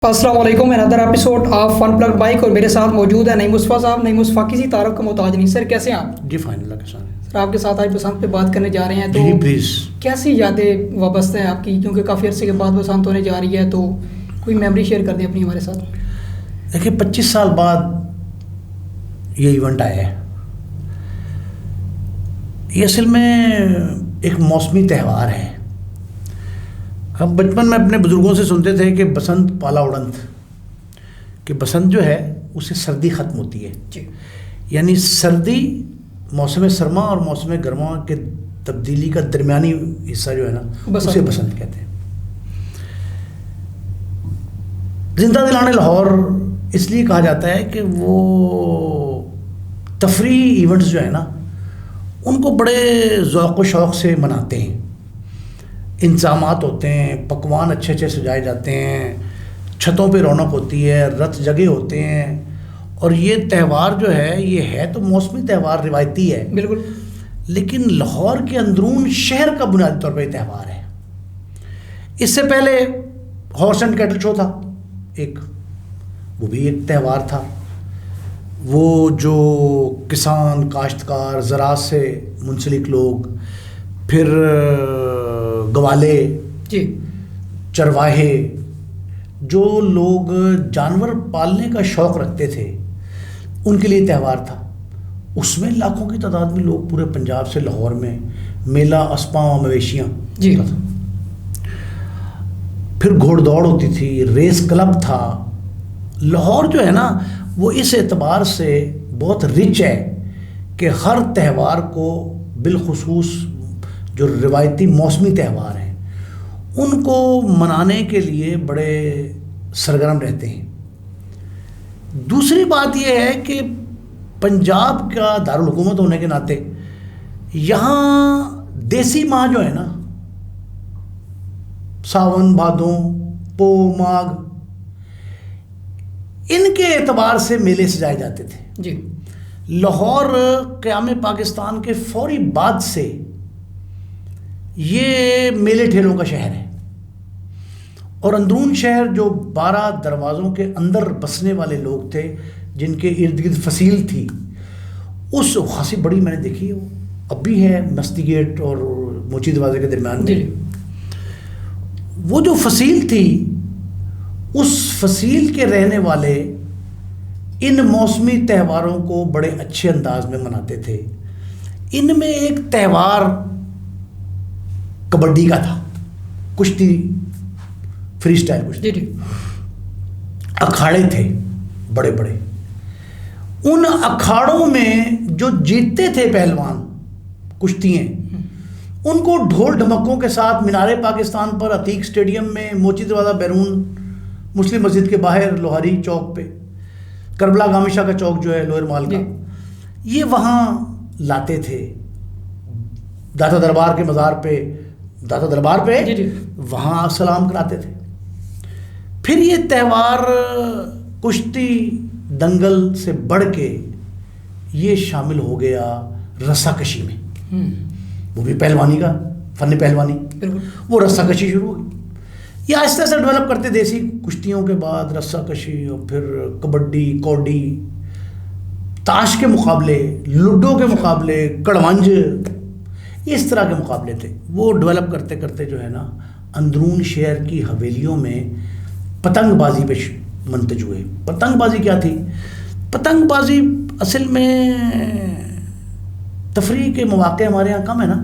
السلام علیکم another episode of fun plug bike, اور میرے ساتھ موجود ہے نعیم مصطفیٰ صاحب. نعیم مصطفیٰ کسی تعارف کا محتاج نہیں. سر کیسے ہیں آپ؟ جی فائن اللہ کے ساتھ. سر آپ کے ساتھ آج بسنت پہ بات کرنے جا رہے ہیں، تو جی پلیز. کیسی یادیں وابستہ ہیں آپ کی، کیونکہ کافی عرصے کے بعد بسنت ہونے جا رہی ہے، تو کوئی میموری شیئر کر دیں اپنی ہمارے ساتھ. دیکھیے 25 سال بعد یہ ایونٹ آیا ہے. یہ اصل میں ایک موسمی تہوار ہے. ہم بچپن میں اپنے بزرگوں سے سنتے تھے کہ بسنت پالا اڑنت، کہ بسنت جو ہے اسے سردی ختم ہوتی ہے. جی. یعنی سردی موسم سرما اور موسم گرما کے تبدیلی کا درمیانی حصہ جو ہے نا اسے بسنت کہتے ہیں. زندہ دلانِ لاہور اس لیے کہا جاتا ہے کہ وہ تفریحی ایونٹس جو ہے نا ان کو بڑے ذوق و شوق سے مناتے ہیں. انتظامات ہوتے ہیں، پکوان اچھے اچھے سجائے جاتے ہیں، چھتوں پہ رونق ہوتی ہے، رتھ جگے ہوتے ہیں. اور یہ تہوار جو ہے یہ ہے تو موسمی تہوار روایتی ہے بالکل، لیکن لاہور کے اندرون شہر کا بنیادی طور پہ یہ تہوار ہے. اس سے پہلے ہارس اینڈ کیٹل شو تھا ایک، وہ بھی ایک تہوار تھا. وہ جو کسان، کاشتکار، زراعت سے منسلک لوگ، پھر گوالے، جی، چرواہے، جو لوگ جانور پالنے کا شوق رکھتے تھے ان کے لیے تہوار تھا. اس میں لاکھوں کی تعداد میں لوگ پورے پنجاب سے لاہور میں میلہ اسپاں و مویشیاں جی تھا. پھر گھوڑ دوڑ ہوتی تھی، ریس کلب تھا. لاہور جو ہے نا وہ اس اعتبار سے بہت رچ ہے کہ ہر تہوار کو، بالخصوص جو روایتی موسمی تہوار ہیں ان کو منانے کے لیے بڑے سرگرم رہتے ہیں. دوسری بات یہ ہے کہ پنجاب کا دارالحکومت ہونے کے ناطے یہاں دیسی ماہ جو ہے نا، ساون، بھادوں، پو، ماگھ، ان کے اعتبار سے میلے سجائے جاتے تھے. جی. لاہور قیام پاکستان کے فوری بعد سے یہ میلے ٹھیلوں کا شہر ہے. اور اندرون شہر جو 12 دروازوں کے اندر بسنے والے لوگ تھے جن کے ارد گرد فصیل تھی، اس خاصی بڑی میں نے دیکھی ہے، وہ اب بھی ہے مستی گیٹ اور موچی دروازے کے درمیان میں. وہ جو فصیل تھی اس فصیل کے رہنے والے ان موسمی تہواروں کو بڑے اچھے انداز میں مناتے تھے. ان میں ایک تہوار کبڈی کا تھا، کشتی، فری سٹائل کشتی. جی. اکھاڑے تھے بڑے بڑے. ان اکھاڑوں میں جو جیتتے تھے پہلوان کشتیاں، ان کو ڈھول ڈھمکوں کے ساتھ مینار پاکستان پر، عتیق اسٹیڈیم میں، موچی دروازہ بیرون، مسلم مسجد کے باہر لوہاری چوک پہ، کربلا گامشہ کا چوک جو ہے لوئر مال کا، یہ وہاں لاتے تھے. داتا دربار کے مزار پہ، داتا دربار پہ وہاں سلام کراتے تھے. پھر یہ تہوار کشتی دنگل سے بڑھ کے یہ شامل ہو گیا رسا کشی میں. وہ بھی پہلوانی کا فن، پہلوانی، وہ رسا کشی شروع ہوئی. یہ آہستہ آہستہ ڈیولپ کرتے دیسی کشتیوں کے بعد رسا کشی، اور پھر کبڈی، کوڈی، تاش کے مقابلے، لوڈو کے مقابلے، کڑوانج، اس طرح کے مقابلے تھے. وہ ڈیولپ کرتے کرتے جو ہے نا اندرون شہر کی حویلیوں میں پتنگ بازی پہ منتج ہوئے. پتنگ بازی کیا تھی؟ پتنگ بازی اصل میں تفریح کے مواقع ہمارے یہاں کم ہے نا،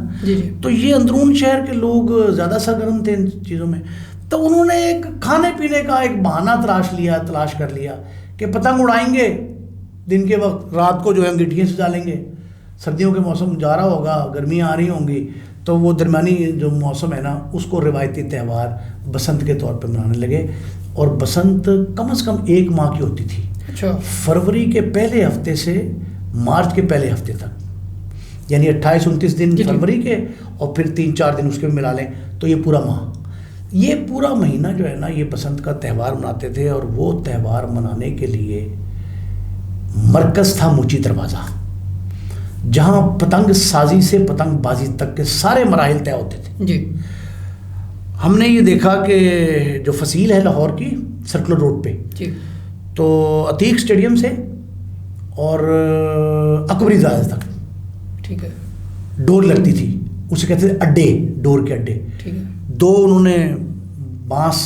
تو یہ اندرون شہر کے لوگ زیادہ سرگرم تھے ان چیزوں میں. تو انہوں نے ایک کھانے پینے کا ایک بہانہ تلاش کر لیا کہ پتنگ اڑائیں گے دن کے وقت، رات کو جو ہے انگیٹھیاں سجا لیں گے. سردیوں کے موسم جا رہا ہوگا، گرمیاں آ رہی ہوں گی، تو وہ درمیانی جو موسم ہے نا اس کو روایتی تہوار بسنت کے طور پہ منانے لگے. اور بسنت کم از کم 1 ماہ کی ہوتی تھی. فروری کے پہلے ہفتے سے مارچ کے پہلے ہفتے تک، یعنی 28-29 دن فروری کے، اور پھر 3-4 دن اس کے ملا لیں تو یہ پورا ماہ، یہ پورا مہینہ جو ہے نا یہ بسنت کا تہوار مناتے تھے. اور وہ تہوار منانے کے لیے مرکز تھا موچی دروازہ، جہاں پتنگ سازی سے پتنگ بازی تک کے سارے مراحل طے ہوتے تھے. جی. ہم نے یہ دیکھا کہ جو فصیل ہے لاہور کی سرکولر روڈ پہ. جی. تو عتیق اسٹیڈیم سے اور اکبری زادہ تک ٹھیک ہے ڈور لگتی تھی, اسے کہتے تھے اڈے, ڈور کے اڈے. ٹھیک ہے. 2 انہوں نے بانس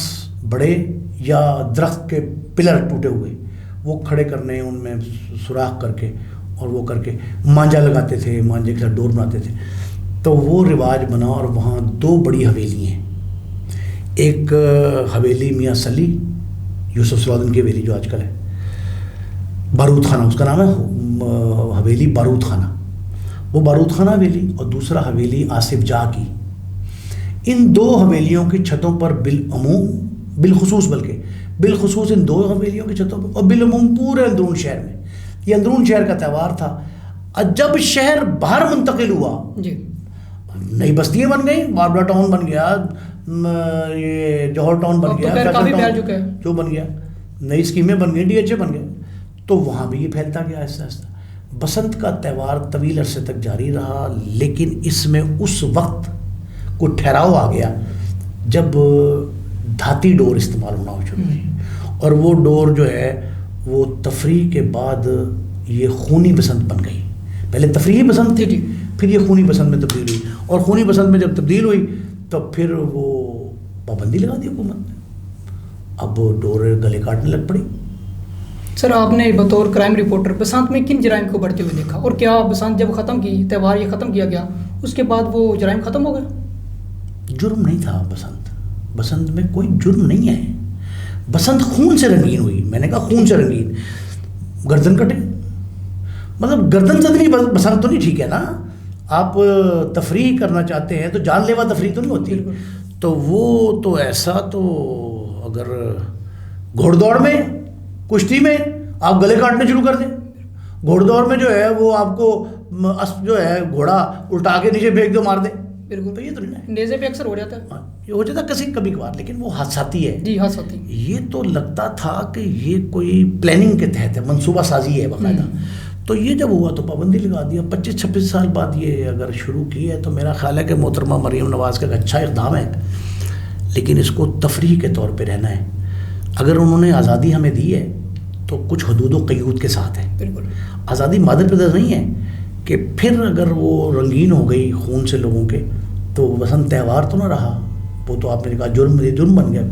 بڑے یا درخت کے پلر ٹوٹے ہوئے وہ کھڑے کرنے, ان میں سوراخ کر کے اور وہ کر کے مانجا لگاتے تھے, مانجے کے ساتھ ڈور بناتے تھے. تو وہ رواج بنا اور وہاں 2 بڑی حویلی ہیں. ایک حویلی میاں سلی یوسف سلادن کی حویلی جو آج کل ہے, بارود خانہ اس کا نام ہے, حویلی بارود خانہ, وہ بارود خانہ حویلی, اور دوسرا حویلی آصف جاہ کی. ان 2 حویلیوں کی چھتوں پر بالعموم, بالخصوص بلکہ بالخصوص ان 2 حویلیوں کی چھتوں پر اور بالعموم پورے اندرون شہر میں, یہ اندرون شہر کا تہوار تھا. جب شہر باہر منتقل ہوا, جی, نئی بستیاں بن گئی, باربرا ٹاؤن بن گیا, یہ جوہر ٹاؤن بن گیا, کافی پھیل چکا ہے جو بن گیا, نئی اسکیمیں بن گئی, ڈی ایچ اے بن گئے, تو وہاں بھی یہ پھیلتا گیا آہستہ آہستہ. بسنت کا تہوار طویل عرصے تک جاری رہا, لیکن اس میں اس وقت کوئی ٹھہراؤ آ گیا جب دھاتی ڈور استعمال ہونا شروع ہوئی, اور وہ ڈور جو ہے وہ تفریح کے بعد یہ خونی بسنت بن گئی. پہلے تفریحی بسنت تھی, پھر یہ خونی بسنت میں تبدیل ہوئی, اور خونی بسنت میں جب تبدیل ہوئی تو پھر وہ پابندی لگا دی حکومت نے, اب ڈور گلے کاٹنے لگ پڑی. سر آپ نے بطور کرائم رپورٹر بسنت میں کن جرائم کو بڑھتے ہوئے دیکھا, اور کیا بسنت جب ختم کی, تہوار یہ ختم کیا گیا, اس کے بعد وہ جرائم ختم ہو گئے؟ جرم نہیں تھا بسنت, بسنت میں کوئی جرم نہیں ہے. بسنت خون سے رنگین ہوئی, میں نے کہا خون سے رنگین. گردن کٹے, مطلب گردن زدنی بسنت تو نہیں, ٹھیک ہے نا, آپ تفریح کرنا چاہتے ہیں تو جان لیوا تفریح تو نہیں ہوتی. تو وہ تو ایسا, تو اگر گھوڑ دوڑ میں, کشتی میں آپ گلے کاٹنے شروع کر دیں, گھوڑ دوڑ میں جو ہے وہ آپ کو جو ہے گھوڑا الٹا کے نیچے پھینک دو, مار دے, بالکل, تو یہ تو نہیں ہے. نیزے پہ اکثر ہو جاتا ہے, یہ ہو جاتا کسی کبھی کبھار, لیکن وہ حادثاتی ہے. جی حادثاتی. یہ تو لگتا تھا کہ یہ کوئی پلاننگ کے تحت ہے, منصوبہ سازی ہے باقاعدہ. تو یہ جب ہوا تو پابندی لگا دیا. 25-26 سال بعد یہ اگر شروع کی ہے تو میرا خیال ہے کہ محترمہ مریم نواز کا ایک اچھا اقدام ہے, لیکن اس کو تفریح کے طور پہ رہنا ہے. اگر انہوں نے آزادی ہمیں دی ہے تو کچھ حدود و قیود کے ساتھ ہے. بالکل, آزادی مادر پدر نہیں ہے کہ پھر اگر وہ رنگین ہو گئی خون سے لوگوں کے تو بسنت تہوار تو نہ رہا, وہ تو آپ نے کہا جرم بن گیا.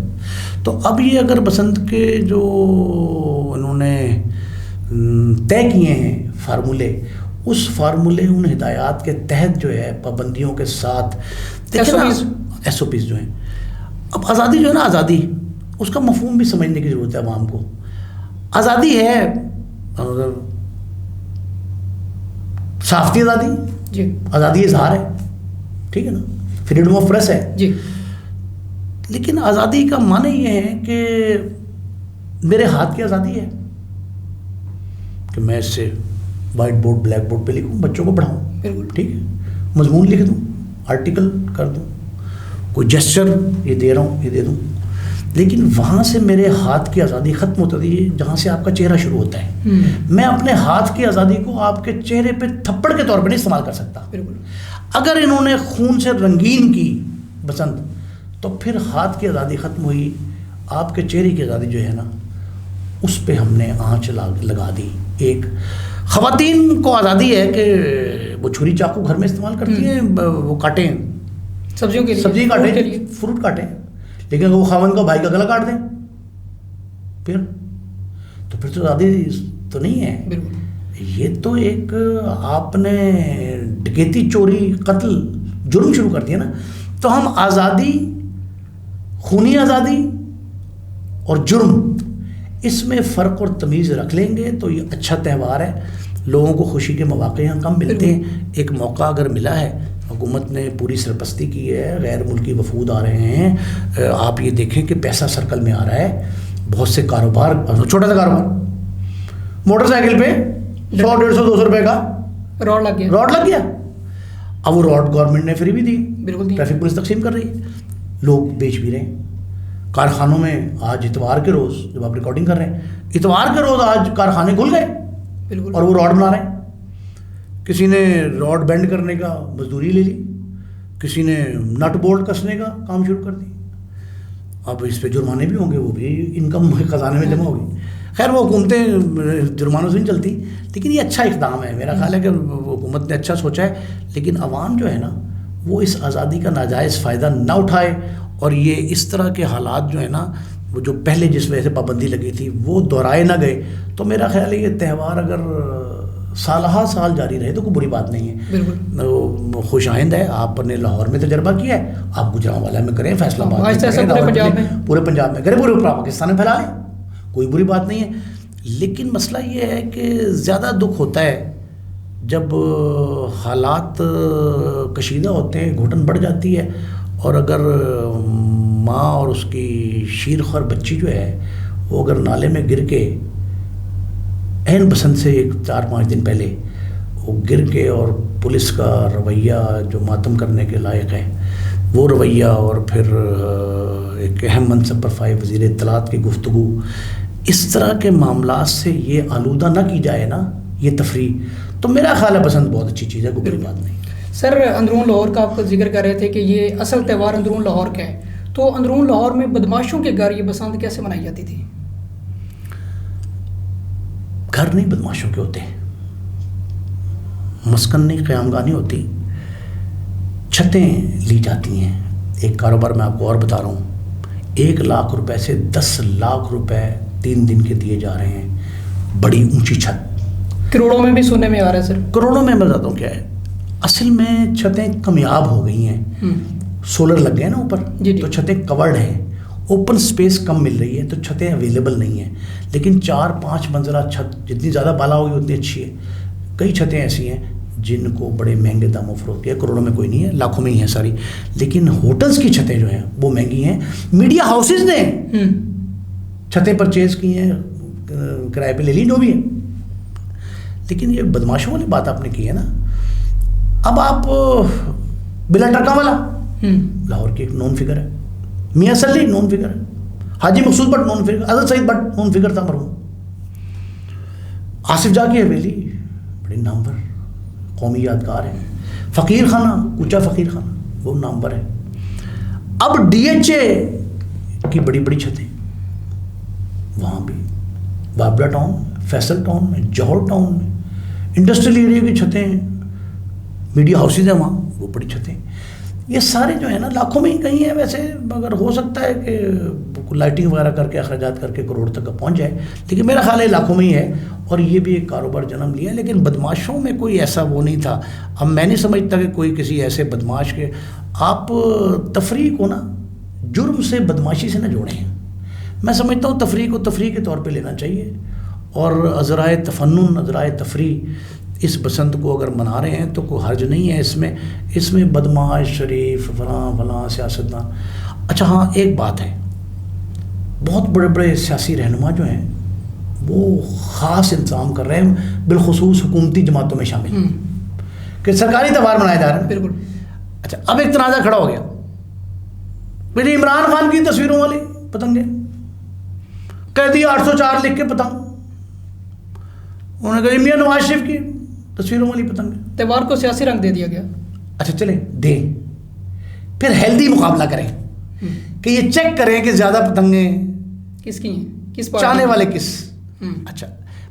تو اب یہ اگر بسنت کے جو انہوں نے طے کیے ہیں فارمولے, اس فارمولے ان ہدایات کے تحت جو ہے پابندیوں کے ساتھ ایس او پیز جو ہیں. اب آزادی جو ہے نا, آزادی اس کا مفہوم بھی سمجھنے کی ضرورت ہے عوام کو. آزادی ہے صحافتی آزادی, جی, آزادی اظہار ہے, ٹھیک ہے نا, فریڈم آف پریس ہے, جی, لیکن آزادی کا معنی یہ ہے کہ میرے ہاتھ کی آزادی ہے کہ میں اس سے وائٹ بورڈ بلیک بورڈ پہ لکھوں, بچوں کو پڑھاؤں, بالکل ٹھیک ہے, مضمون لکھ دوں, آرٹیکل کر دوں, کوئی جسچر یہ دے رہا ہوں یہ دے دوں, لیکن وہاں سے میرے ہاتھ کی آزادی ختم ہوتی ہے جہاں سے آپ کا چہرہ شروع ہوتا ہے. میں اپنے ہاتھ کی آزادی کو آپ کے چہرے پہ تھپڑ کے طور پہ نہیں استعمال کر سکتا. بالکل, اگر انہوں نے خون سے رنگین کی بسنت تو پھر ہاتھ کی آزادی ختم ہوئی, آپ کے چہرے کی آزادی جو ہے نا اس پہ ہم نے آنچ لگا دی. ایک خواتین کو آزادی ہے کہ وہ چھری چاقو گھر میں استعمال کرتی ہیں, وہ کاٹیں سبزیوں کے لیے, سبزی کاٹیں, فروٹ کاٹیں, لیکن اگر وہ خاوند کا بھائی کا گلا کاٹ دیں پھر تو آزادی تو نہیں ہے. بالکل, یہ تو ایک آپ نے ڈکیتی, چوری, قتل, جرم شروع کر دیا نا. تو ہم آزادی, خونی آزادی اور جرم, اس میں فرق اور تمیز رکھ لیں گے تو یہ اچھا تہوار ہے. لوگوں کو خوشی کے مواقع یہاں کم ملتے ہیں. ایک موقع اگر ملا ہے, حکومت نے پوری سرپرستی کی ہے, غیر ملکی وفود آ رہے ہیں, آپ یہ دیکھیں کہ پیسہ سرکل میں آ رہا ہے. بہت سے کاروبار, چھوٹا سا کاروبار, موٹر سائیکل پہ 100-150-200 روپے کا راڈ لگ گیا. اب وہ راڈ گورنمنٹ نے فری بھی دی, بالکل, ٹریفک پولیس تقسیم کر رہی ہے, لوگ بیچ بھی رہے ہیں. کارخانوں میں آج اتوار کے روز, جب آپ ریکارڈنگ کر رہے ہیں, اتوار کے روز آج کارخانے کھل گئے, بالکل, اور وہ راڈ بنا رہے ہیں. کسی نے راڈ بینڈ کرنے کا مزدوری لے لی, کسی نے نٹ بولٹ کسنے کا کام شروع کر دی. اب اس پہ جرمانے بھی ہوں گے, وہ بھی انکم خزانے میں جمع ہوگی. خیر وہ حکومتیں جرمانوں سے نہیں چلتی, لیکن یہ اچھا اقدام ہے. میرا خیال ہے کہ حکومت نے اچھا سوچا ہے, لیکن عوام جو ہے نا وہ اس آزادی کا ناجائز فائدہ نہ اٹھائے, اور یہ اس طرح کے حالات جو ہے نا وہ جو پہلے جس وجہ سے پابندی لگی تھی وہ دہرائے نہ گئے. تو میرا خیال ہے یہ تہوار اگر سالہ سال جاری رہے تو کوئی بری بات نہیں ہے. بالکل خوش آئند ہے. آپ نے لاہور میں تجربہ کیا ہے, آپ گوجرانوالہ میں کریں, فیصل آباد میں کریں, پورے پنجاب میں کریں, پورے پاکستان میں پھیلا لیں, کوئی بری بات نہیں ہے. لیکن مسئلہ یہ ہے کہ زیادہ دکھ ہوتا ہے جب حالات کشیدہ ہوتے ہیں, گھٹن بڑھ جاتی ہے, اور اگر ماں اور اس کی شیرخوار بچی جو ہے وہ اگر نالے میں گر کے عین بسنت سے 4-5 دن پہلے وہ گر کے, اور پولیس کا رویہ جو ماتم کرنے کے لائق ہے وہ رویہ, اور پھر ایک اہم منصب پر فائز وزیر اطلاعات کی گفتگو, اس طرح کے معاملات سے یہ آلودہ نہ کی جائے نا یہ تفریح, تو میرا خیال ہے بسنت بہت اچھی چیز ہے, کوئی بری بات نہیں. سر اندرون لاہور کا آپ ذکر کر رہے تھے کہ یہ اصل تہوار اندرون لاہور کا ہے, تو اندرون لاہور میں بدماشوں کے گھر یہ بسنت کیسے منائی جاتی تھی؟ گھر نہیں بدماشوں کے ہوتے, مسکن نہیں, قیام گاہ نہیں ہوتی, چھتیں لی جاتی ہیں. ایک کاروبار میں آپ کو اور بتا رہا ہوں, 1 لاکھ روپے سے 10 لاکھ روپے 3 دن کے دیے جا رہے ہیں, بڑی اونچی چھت. کروڑوں میں بھی سننے میں آ رہا ہے سر. کروڑوں میں بتاتا ہوں کیا ہے, اصل میں چھتیں کامیاب ہو گئی ہیں, سولر لگ گئے نا اوپر, تو چھتیں کورڈ ہیں, اوپن سپیس کم مل رہی ہے, تو چھتیں اویلیبل نہیں ہیں. لیکن 4-5 منزلہ چھت جتنی زیادہ بالا ہوگی اتنی اچھی ہے. کئی چھتیں ایسی ہیں جن کو بڑے مہنگے داموں فروخت کیا, کروڑوں میں کوئی نہیں ہے, لاکھوں میں ہی ہیں ساری. لیکن ہوٹلز کی چھتیں جو ہیں وہ مہنگی ہیں. میڈیا ہاؤسز نے چھتیں پرچیز کی ہیں, کرائے پہ لے لی جو بھی ہے. لیکن یہ بدماشوں والی بات آپ نے کی ہے نا. اب آپ بلا ٹرکا والا لاہور کی ایک نون فگر ہے, میاں سلی نون فگر ہے, حاجی مقصود بٹ نون فگر, حضرت سعید بٹ نون فگر تھا مرحوم, آصف جا کی حویلی بڑی نامور قومی یادگار ہے, فقیر خانہ کوچا فقیر خانہ وہ نامور ہے. اب DHA کی بڑی بڑی چھتیں وہاں بھی, بابلا ٹاؤن, فیصل ٹاؤن میں, جوہر ٹاؤن میں, انڈسٹریل ایریا کی چھتیں, میڈیا ہاؤسز ہیں وہاں وہ بڑی چھتیں. یہ سارے جو ہیں نا لاکھوں میں ہی کہیں ہیں ویسے, مگر ہو سکتا ہے کہ لائٹنگ وغیرہ کر کے اخراجات کر کے کروڑ تک پہنچ جائے, لیکن میرا خیال ہے لاکھوں میں ہی ہے. اور یہ بھی ایک کاروبار جنم لیا, لیکن بدماشوں میں کوئی ایسا وہ نہیں تھا. اب میں نہیں سمجھتا کہ کوئی کسی ایسے بدماش کے, آپ تفریح کو نا جرم سے بدماشی سے نہ جوڑیں. میں سمجھتا ہوں تفریح کو تفریح کے طور پہ لینا چاہیے, اور ذرائع تفنن, ذرائع تفریح اس بسنت کو اگر منا رہے ہیں تو کوئی حرج نہیں ہے اس میں بدماش شریف فلاں سیاستدان. اچھا ہاں ایک بات ہے, بہت بڑے بڑے سیاسی رہنما جو ہیں وہ خاص انتظام کر رہے ہیں, بالخصوص حکومتی جماعتوں میں شامل, کہ سرکاری تہوار منائے جا رہے ہیں. بالکل. اچھا اب ایک تنازع کھڑا ہو گیا, میری عمران خان کی تصویروں والی پتنگیں کہہ دیا 804 لکھ کے پتنگ, انہوں نے کہا میاں نواز شریف کی تصویروں والی پتنگ, تہوار کو سیاسی رنگ دے دیا گیا. اچھا چلیں دیں, پھر ہیلدی مقابلہ کریں کہ یہ چیک کریں کہ زیادہ پتنگیں کس کی ہیں, کس چاہنے والے کس. اچھا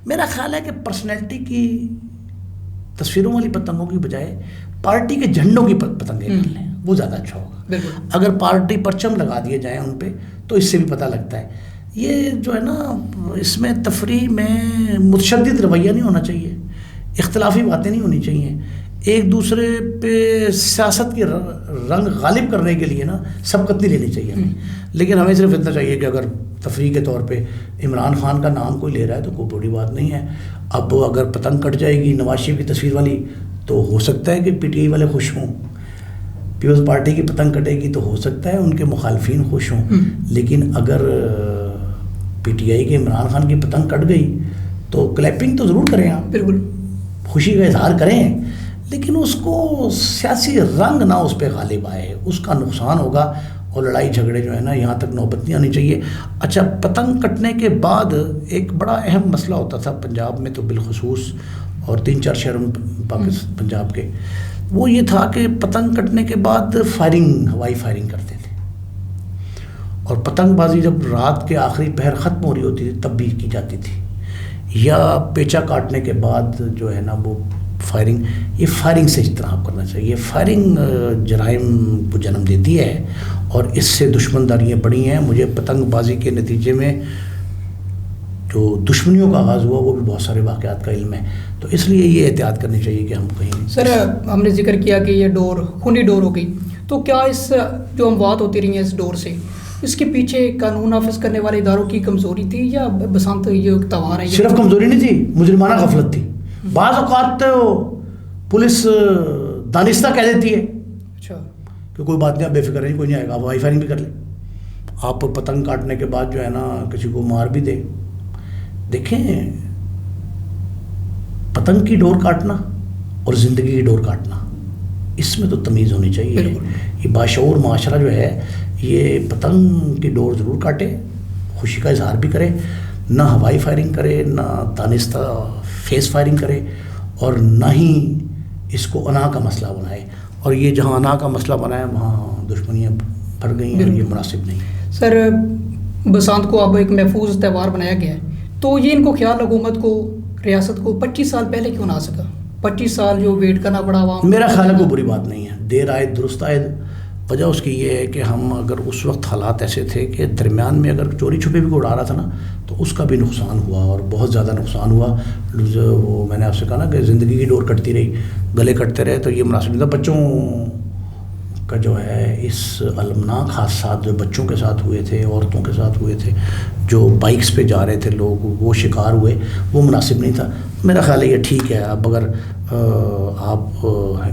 میرا خیال ہے کہ پرسنالٹی کی تصویروں والی پتنگوں کی بجائے پارٹی کے جھنڈوں کی پتنگیں کر لیں, وہ زیادہ اچھا ہوگا. اگر پارٹی پرچم لگا دیے جائیں ان پہ تو اس سے بھی پتہ لگتا ہے. یہ جو ہے نا اس میں تفریح میں متشدد رویہ نہیں ہونا چاہیے, اختلافی باتیں نہیں ہونی چاہیے, ایک دوسرے پہ سیاست کی رنگ غالب کرنے کے لیے نا سبقت نہیں لینی چاہیے ہمیں. لیکن ہمیں صرف اتنا چاہیے کہ اگر تفریح کے طور پہ عمران خان کا نام کوئی لے رہا ہے تو کوئی بڑی بات نہیں ہے. اب اگر پتنگ کٹ جائے گی نواز شریف کی تصویر والی تو ہو سکتا ہے کہ PTI والے خوش ہوں, پیپلز پارٹی کی پتنگ کٹے گی تو ہو سکتا ہے ان کے مخالفین خوش ہوں. لیکن اگر PTI کے عمران خان کی پتنگ کٹ گئی تو کلیپنگ تو ضرور کریں آپ, بالکل خوشی کا اظہار کریں, لیکن اس کو سیاسی رنگ نہ اس پہ غالب آئے, اس کا نقصان ہوگا. اور لڑائی جھگڑے جو ہے نا یہاں تک نوبت نہیں آنی چاہیے. اچھا پتنگ کٹنے کے بعد ایک بڑا اہم مسئلہ ہوتا تھا پنجاب میں تو بالخصوص, اور 3-4 شہروں میں پنجاب کے, وہ یہ تھا کہ پتنگ کٹنے کے بعد فائرنگ, ہوائی فائرنگ کرتے تھے, اور پتنگ بازی جب رات کے آخری پہر ختم ہو رہی ہوتی تھی تب بھی کی جاتی تھی، یا پیچا کاٹنے کے بعد جو ہے نا وہ فائرنگ، یہ فائرنگ سے اجتناب کرنا چاہیے. فائرنگ جرائم کو جنم دیتی ہے اور اس سے دشمن داریاں بڑھی ہیں. مجھے پتنگ بازی کے نتیجے میں جو دشمنیوں کا آغاز ہوا وہ بھی بہت سارے واقعات کا علم ہے، تو اس لیے یہ احتیاط کرنی چاہیے کہ ہم کہیں. سر ہم نے ذکر کیا کہ یہ ڈور خونی ڈور ہو گئی، تو کیا اس جو اموات ہوتی رہی ہیں اس ڈور سے، اس کے پیچھے قانون نافذ کرنے والے اداروں کی کمزوری تھی یا بسنت یہ تہوار ہے؟ صرف کمزوری نہیں تھی، مجرمانہ غفلت تھی. بعض اوقات تو پولیس دانستہ کہہ دیتی ہے اچھا کہ کوئی بات نہیں، آپ بے فکر رہیے، کوئی نہیں آئے گا، آپ وائی فائرنگ بھی کر لیں. آپ پتنگ کاٹنے کے بعد جو ہے نا کسی کو مار بھی دیں. دیکھیں، پتنگ کی ڈور کاٹنا اور زندگی کی ڈور کاٹنا، اس میں تو تمیز ہونی چاہیے. یہ باشعور معاشرہ جو ہے یہ پتنگ کی ڈور ضرور کاٹے، خوشی کا اظہار بھی کرے، نہ ہوائی فائرنگ کرے، نہ دانستہ فیس فائرنگ کرے، اور نہ ہی اس کو انا کا مسئلہ بنائے. اور یہ جہاں انا کا مسئلہ بنائے وہاں دشمنیاں بڑھ گئی ہیں، یہ مناسب نہیں. سر بسنت کو اب ایک محفوظ تہوار بنایا گیا ہے، تو یہ ان کو خیال حکومت کو، ریاست کو 25 سال پہلے کیوں نہ آ سکا؟ 25 سال جو ویٹ کرنا پڑا عوام. میرا خیال ہے کوئی بری بات نہیں ہے، دیر آئے درست آئے. وجہ اس کی یہ ہے کہ ہم اگر اس وقت حالات ایسے تھے کہ درمیان میں اگر چوری چھپے بھی کوئی اڑا رہا تھا نا تو اس کا بھی نقصان ہوا، اور بہت زیادہ نقصان ہوا. وہ میں نے آپ سے کہا نا کہ زندگی کی ڈور کٹتی رہی، گلے کٹتے رہے، تو یہ مناسب نہیں تھا. بچوں کا جو ہے اس المناک حادثات جو بچوں کے ساتھ ہوئے تھے، عورتوں کے ساتھ ہوئے تھے، جو بائکس پہ جا رہے تھے لوگ، وہ شکار ہوئے، وہ مناسب نہیں تھا. میرا خیال ہے یہ ٹھیک ہے. اب اگر آپ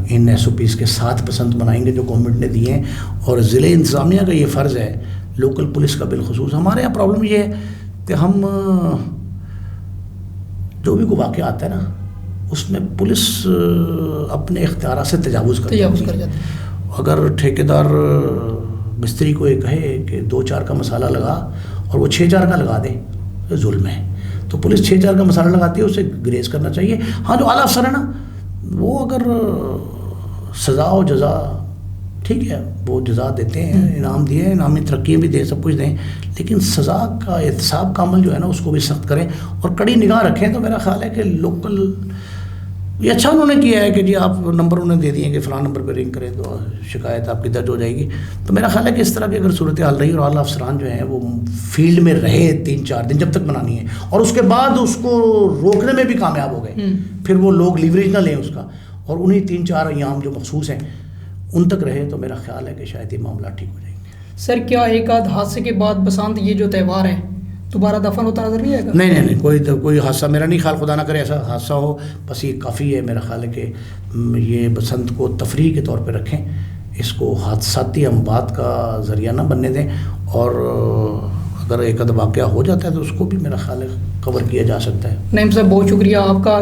ان ایس او پیز کے ساتھ پسند بنائیں گے جو گورنمنٹ نے دیے ہیں، اور ضلع انتظامیہ کا یہ فرض ہے، لوکل پولیس کا بالخصوص. ہمارے یہاں پرابلم یہ ہے کہ ہم جو بھی کوئی واقعہ آتا ہے نا اس میں پولیس اپنے اختیارات سے تجاوز کر جاتی ہے. اگر ٹھیکیدار مستری کو یہ کہے کہ 2-4 کا مسالہ لگا اور وہ 6-4 کا لگا دے، ظلم ہے. تو پولیس 6-4 کا مسالہ لگاتی ہے، اسے گریز کرنا چاہیے. ہاں جو اعلیٰ افسر ہے نا وہ اگر سزا و جزا ٹھیک ہے، وہ جزا دیتے ہیں، انعام دیے، انعامی ترقیاں بھی دیں، سب کچھ دیں، لیکن سزا کا احتساب کا عمل جو ہے نا اس کو بھی سخت کریں اور کڑی نگاہ رکھیں. تو میرا خیال ہے کہ لوکل یہ اچھا انہوں نے کیا ہے کہ جی آپ نمبر انہیں دے دیے کہ فلاں نمبر پہ رنگ کریں تو شکایت آپ کی درج ہو جائے گی. تو میرا خیال ہے کہ اس طرح کی اگر صورتحال رہی اور اعلیٰ افسران جو ہیں وہ فیلڈ میں رہے 3-4 دن جب تک بنانی ہے، اور اس کے بعد اس کو روکنے میں بھی کامیاب ہو گئے، پھر وہ لوگ لیوریج نہ لیں اس کا، اور انہیں 3-4 ایام جو مخصوص ہیں ان تک رہے، تو میرا خیال ہے کہ شاید یہ معاملہ ٹھیک ہو جائیں گے. سر کیا ایک آدھ حادثے کے بعد بسنت یہ جو تہوار ہے دوبارہ دفن ہوتا نظر نہیں آئے گا؟ نہیں، کوئی حادثہ میرا نہیں خیال، خدا نہ کرے ایسا حادثہ ہو. بس یہ کافی ہے. میرا خیال ہے کہ یہ بسنت کو تفریح کے طور پہ رکھیں، اس کو حادثاتی اموات کا ذریعہ نہ بننے دیں، اور اگر ایک آدھ واقعہ ہو جاتا ہے تو اس کو بھی میرا خیال ہے کور کیا جا سکتا ہے. نعیم صاحب بہت شکریہ آپ کا.